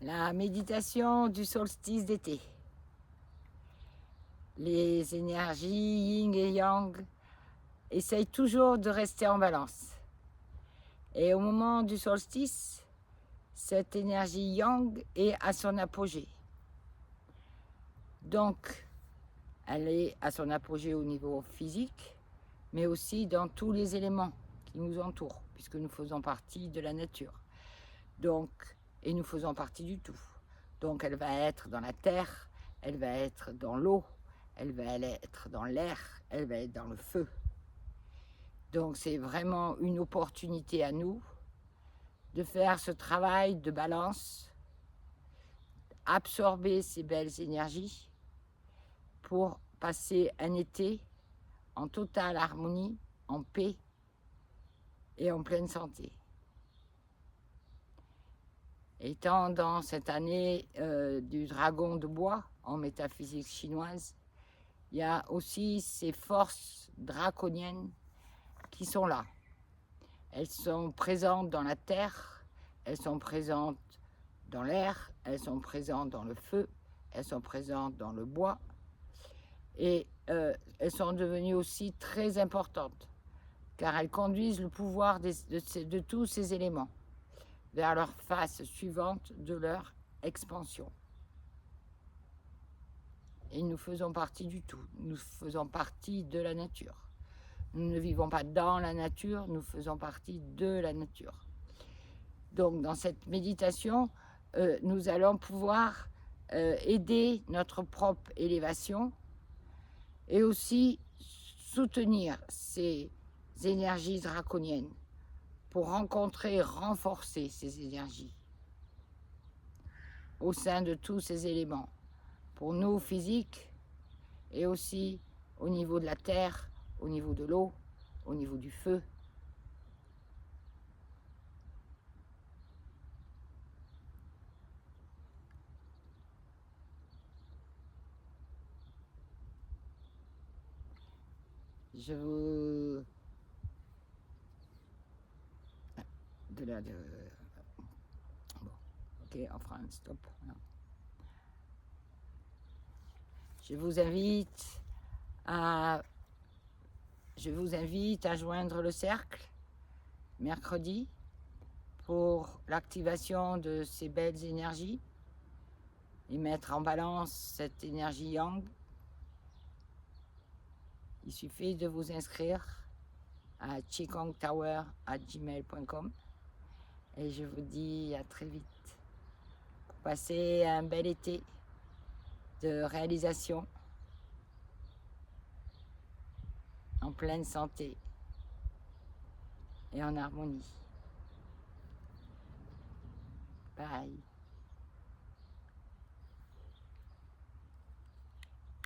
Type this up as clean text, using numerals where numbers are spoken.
La méditation du solstice d'été. Les énergies yin et yang essayent toujours de rester en balance. Et au moment du solstice, cette énergie yang est à son apogée. Donc, elle est à son apogée au niveau physique, mais aussi dans tous les éléments qui nous entourent, puisque nous faisons partie de la nature. Donc, et nous faisons partie du tout. Donc elle va être dans la terre, elle va être dans l'eau, elle va être dans l'air, elle va être dans le feu. Donc c'est vraiment une opportunité à nous de faire ce travail de balance, absorber ces belles énergies pour passer un été en totale harmonie, en paix et en pleine santé. Étant dans cette année du dragon de bois en métaphysique chinoise, il y a aussi ces forces draconiennes qui sont là. Elles sont présentes dans la terre, elles sont présentes dans l'air, elles sont présentes dans le feu, elles sont présentes dans le bois et elles sont devenues aussi très importantes car elles conduisent le pouvoir de tous ces éléments vers leur phase suivante de leur expansion. Et nous faisons partie du tout, nous faisons partie de la nature. Nous ne vivons pas dans la nature, nous faisons partie de la nature. Donc dans cette méditation, nous allons pouvoir aider notre propre élévation et aussi soutenir ces énergies draconiennes pour rencontrer et renforcer ces énergies au sein de tous ces éléments, pour nous physiques et aussi au niveau de la terre, au niveau de l'eau, au niveau du feu. Je vous... Bon, ok, on fera un stop. Je vous invite à joindre le cercle mercredi pour l'activation de ces belles énergies et mettre en balance cette énergie yang. Il suffit de vous inscrire à qigongtower@gmail.com et je vous dis à très vite pour passer un bel été de réalisation en pleine santé et en harmonie. Bye.